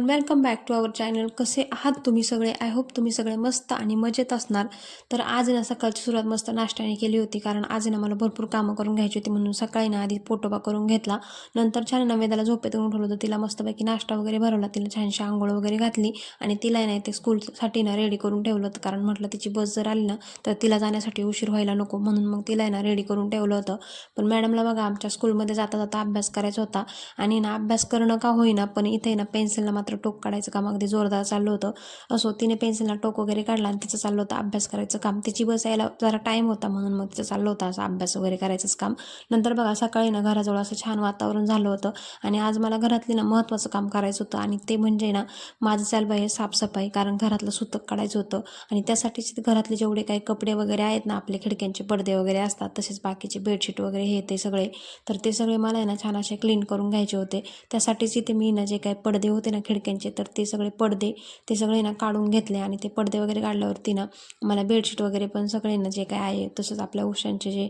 Welcome back to our channel. कसे आहात तुम्ही सगळे? आय होप तुम्ही सगळे मस्त आणि मजेत असणार. तर आज ना सकाळची सुरुवात मस्त नाश्त्याने केली होती, कारण आज ना मला भरपूर कामं करून घ्यायची होती. म्हणून सकाळी ना आधी पोटोबा करून घेतला. नंतर छान ना वेदाला झोपेतून उठवलं होतं. तिला मस्तपैकी नाश्ता वगैरे भरवला, तिला छानशी आंघोळ वगैरे घातली आणि तिला ना ते स्कूलसाठी ना रेडी करून ठेवलं होतं. कारण म्हटलं तिची बस जर आली ना तर तिला जाण्यासाठी उशीर व्हायला नको, म्हणून मग तिला ना रेडी करून ठेवलं होतं. पण मॅडमला बघा आमच्या स्कूलमध्ये जाता जाता अभ्यास करायचा होता आणि ना अभ्यास करणं का होईना, पण इथे ना पेन्सिलला मात्र टोक काढायचं काम अगदी जोरदार चाललं होतं. असो, तिने पेन्सिलला टोक वगैरे काढला आणि तिचं चाललं होतं अभ्यास करायचं काम. तिची बस यायला जरा टाईम होता, म्हणून मग तिचं चाललं होतं असं अभ्यास वगैरे करायचंच काम. नंतर बघा सकाळी ना घराजवळ असं छान वातावरण झालं होतं आणि आज मला घरातली ना महत्त्वाचं काम करायचं होतं आणि ते म्हणजे ना माझं चाललं आहे साफसफाई. कारण घरातलं सुतक काढायचं होतं आणि त्यासाठीच घरातले जेवढे काही कपडे वगैरे आहेत ना, आपले खिडक्यांचे पडदे वगैरे असतात, तसेच बाकीचे बेडशीट वगैरे हे ते सगळे, तर ते सगळे मला ना छान असे क्लीन करून घ्यायचे होते. त्यासाठीच इथे मी ना जे काही पडदे होते ना खिडक्यांचे, तर ते सगळे पडदे ते सगळे ना काढून घेतले आणि ते पडदे वगैरे काढल्यावरती ना मला बेडशीट वगैरे पण सगळे ना जे काय आहे, तसंच आपल्या उशांचे जे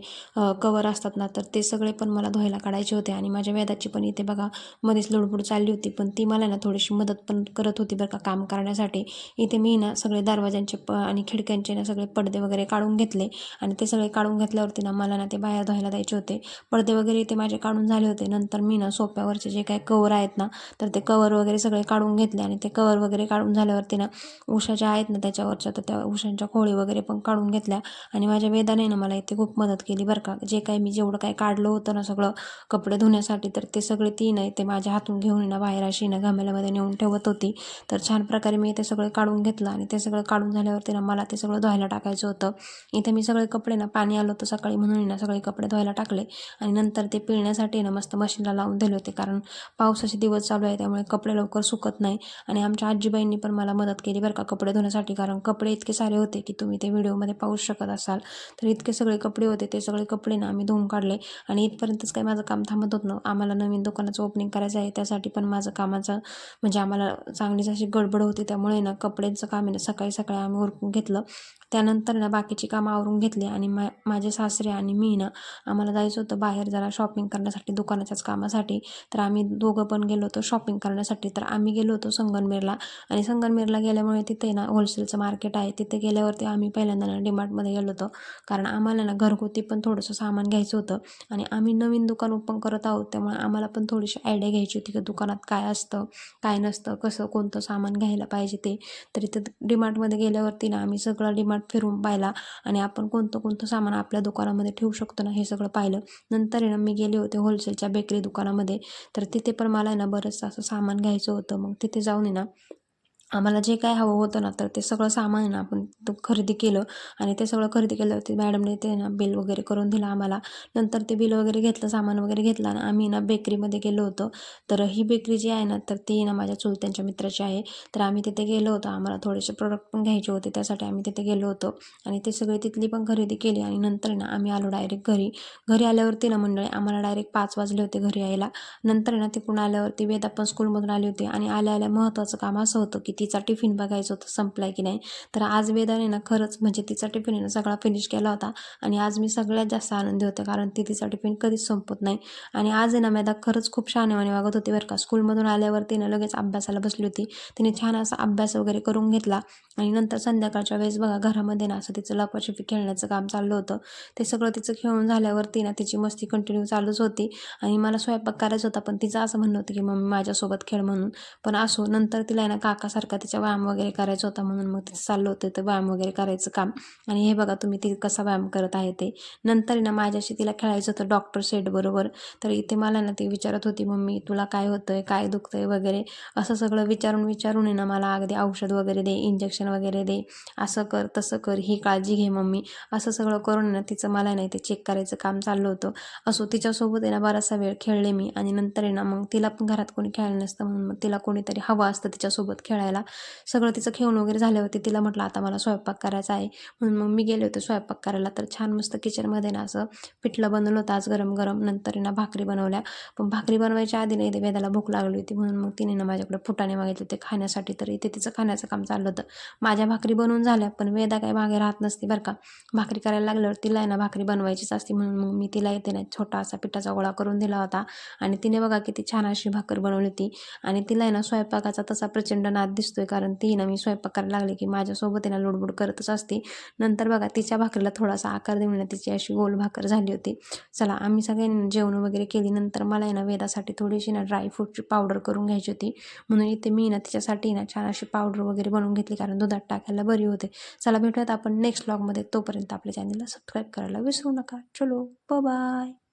कवर असतात ना, तर ते सगळे पण मला धुवायला काढायचे होते. आणि माझ्या वेदाची पण इथे बघा मध्येच लुडबुड चालली होती, पण ती मला ना थोडीशी मदत पण करत होती बरं का काम करण्यासाठी. इथे मी ना सगळे दरवाजांचे आणि खिडक्यांचे ना सगळे पडदे वगैरे काढून घेतले आणि ते सगळे काढून घेतल्यावरती ना मला ना ते बाहेर धुवायला द्यायचे होते. पडदे वगैरे ते माझे काढून झाले होते. नंतर मी ना सोफ्यावरचे जे काही कवर आहेत ना, तर ते कवर वगैरे सगळे काढून घेतले आणि ते कवर वगैरे काढून झाल्यावरती ना उषा ज्या आहेत ना त्याच्यावरच्या, तर त्या उशांच्या खोळी वगैरे पण काढून घेतल्या. आणि माझ्या वेदाने ना मला इथे खूप मदत केली बरं का. जे काही मी जेवढं काही काढलं होतं ना सगळं कपडे धुण्यासाठी, तर ते सगळे ती नाही ते माझ्या हातून घेऊन ना बाहेर अशी ना घमेल्यामध्ये नेऊन ठेवत होती. तर छान प्रकारे मी ते सगळं काढून घेतलं आणि ते सगळं काढून झाल्यावरती ना मला ते सगळं धुवायला टाकायचं होतं. इथे मी सगळे कपडे ना, पाणी आलं होतं सकाळी म्हणून ना सगळे कपडे धुवायला टाकले आणि नंतर ते पिळण्यासाठी ना मस्त मशीनला लावून दिले होते. कारण पावसाचे दिवस चालू आहे, त्यामुळे कपडे लवकर सुकत नाही. आणि आमच्या आजीबाईंनी पण मला मदत केली बरं का कपडे धुण्यासाठी. कारण कपडे इतके सारे होते की तुम्ही ते व्हिडिओमध्ये पाहू शकत असाल. तर इतके सगळे कपडे होते, ते सगळे कपडे ना आम्ही धुवून काढले. आणि इथपर्यंतच काही माझं काम थांबत होतं. आम्हाला नवीन दुकानाचं ओपनिंग करायचं आहे, त्यासाठी पण माझं कामाचं म्हणजे आम्हाला चांगलीच अशी गडबड होती. त्यामुळे ना कपड्यांचं काम आहे ना सकाळी सकाळी आम्ही उरकून घेतलं. त्यानंतर ना बाकीची कामं आवरून घेतली आणि माझे सासरे आणि मी ना आम्हाला जायचं होतं बाहेर जरा शॉपिंग करण्यासाठी दुकानाच्याच कामासाठी. तर आम्ही दोघं पण गेलो होतो शॉपिंग करण्यासाठी. तर आम्ही गेलो होतो संगमनेरला आणि संगमनेरला गेल्यामुळे तिथे ना होलसेलचं मार्केट आहे. तिथे गेल्यावरती आम्ही पहिल्यांदा ना डीमार्टमध्ये गेलो होतो, कारण आम्हाला ना घरगुती पण थोडंसं सामान घ्यायचं होतं आणि आम्ही नवीन दुकान ओपन करत आहोत. त्यामुळे आम्हाला पण थोडीशी आयडिया घ्यायची होती की दुकानात काय असतं काय नसतं, कसं कोणतं सामान घ्यायला पाहिजे ते. तर इथं डीमार्टमध्ये गेल्यावरती ना आम्ही सगळं डीमार्ट फिरून पाहिला आणि आपण कोणतं कोणतं सामान आपल्या दुकानामध्ये ठेवू शकतो ना, हे सगळं पाहिलं. नंतर ना मी गेले होते होलसेलच्या बेकरी दुकानामध्ये. तर तिथे पण मला ना बरंचसं असं सामान घ्यायचं होतं. मग तिथे जाऊन ना आम्हाला जे काय हवं होतं ना, तर ते सगळं सामान आहे ना आपण खरेदी केलं आणि ते सगळं खरेदी केल्यावरती मॅडमने ते ना बिल वगैरे करून दिलं आम्हाला. नंतर ते बिल वगैरे घेतलं, सामान वगैरे घेतलं आणि आम्ही ना बेकरीमध्ये गेलो होतो. तर ही बेकरी जी आहे ना, तर ती ना माझ्या चुलत्यांच्या मित्राची आहे. तर आम्ही तिथे गेलो होतो. आम्हाला थोडेसे प्रोडक्ट पण घ्यायचे होते, त्यासाठी आम्ही तिथे गेलो होतो आणि ते सगळे तिथली पण खरेदी केली. आणि नंतर ना आम्ही आलो डायरेक्ट घरी. घरी आल्यावरती ना मंडळी आम्हाला डायरेक्ट 5 वाजले होते घरी यायला. नंतर ना तिकडून आल्यावरती वेदा पण स्कूलमधून आली होती आणि आल्या आल्या महत्त्वाचं काम असं होतं की तिचा टिफिन बघायचं होतं संपलाय की नाही. तर आज वेदाने ना खरंच म्हणजे तिचा टिफिन आहे ना सगळा फिनिश केला होता आणि आज मी सगळ्यात जास्त आनंदी होते, कारण ती तिचा टिफिन कधीच संपत नाही. आणि आज आहे ना वेदा खरंच खूप शहाण्यावानी वागत होती बरं का. स्कूलमधून आल्यावरती ना लगेच अभ्यासाला बसली होती. तिने छान असा अभ्यास वगैरे करून घेतला आणि नंतर संध्याकाळच्या वेळेस बघा घरामध्ये ना असं तिचं लपाछपी खेळण्याचं काम चाललं होतं. ते सगळं तिचं खेळून झाल्यावरती ना तिची मस्ती कंटिन्यू चालूच होती आणि मला स्वयंपाक करायचा होता, पण तिचं असं म्हणणं होतं की मम्मी माझ्यासोबत खेळ म्हणून. पण असो, नंतर तिला ना काकासारखा तिच्या व्यायाम वगैरे करायचा होता, म्हणून मग तिचं चाललं होतं ते व्यायाम वगैरे करायचं काम. आणि हे बघा तुम्ही ती कसा व्यायाम करत आहे ते. नंतर ना माझ्याशी तिला खेळायचं होतं डॉक्टर सेट बरोबर. तर इथे मला ना ती विचारत होती मम्मी तुला काय होतंय, काय दुखतंय वगैरे, असं सगळं विचारून ना मला अगदी औषध वगैरे दे, इंजेक्शन वगैरे दे, असं कर तसं कर, ही काळजी घे मम्मी, असं सगळं करून ना तिचं मला नाही ते चेक करायचं काम चाललं होतं. असो, तिच्यासोबत आहे ना बराचसा वेळ खेळले मी आणि नंतर आहे ना मग तिला पण घरात कोणी खेळायला नसतं, म्हणून मग तिला कोणीतरी हवं असतं तिच्यासोबत खेळायला. वेदाला. सगळं तिचं खेळून वगैरे झाल्यावरती तिला म्हटलं आता मला स्वयंपाक करायचा आहे, म्हणून मग मी गेले होते स्वयंपाक करायला. तर छान मस्त किचनमध्ये ना असं पिठलं बनवलं होतं आज गरम गरम. नंतर ना भाकरी बनवल्या, पण भाकरी बनवायच्या आधी नाही ते वेदाला भूक लागली होती, म्हणून मग तिने ना माझ्याकडे फुटाणे मागितले होते खाण्यासाठी. तर इथे तिचं खाण्याचं काम चाललं होतं. माझ्या भाकरी बनवून झाल्या, पण वेदा काही मागे राहत नसते बरं का. भाकरी करायला लागल्यावर तिला आहे ना भाकरी बनवायचीच असते, म्हणून मग मी तिला येते ना छोटा असा पिठाचा गोळा करून दिला होता आणि तिने बघा किती छान अशी भाकर बनवली होती. आणि तिला आहे ना स्वयंपाकाचा तसा प्रचंड नाद दिसतोय, कारण ती ना मी स्वयंपाक करायला लागले की माझ्यासोबत आहे ना लुडबुड करतच असते. नंतर बघा तिच्या भाकरीला थोडासा आकार देऊन ना तिची अशी गोल भाकर झाली होती. चला आम्ही सगळ्यांनी जेवण वगैरे केली. नंतर मला आहे ना वेदासाठी थोडीशी ना ड्रायफ्रूटची पावडर करून घ्यायची होती, म्हणून इथे मी ना तिच्यासाठी ना छान अशी पावडर वगैरे बनवून घेतली, कारण दुधात टाकायला बरी होते. चला भेटूयात आपण नेक्स्ट व्लॉगमध्ये. तोपर्यंत आपल्या चॅनलला सबस्क्राईब करायला विसरू नका. चलो बाय.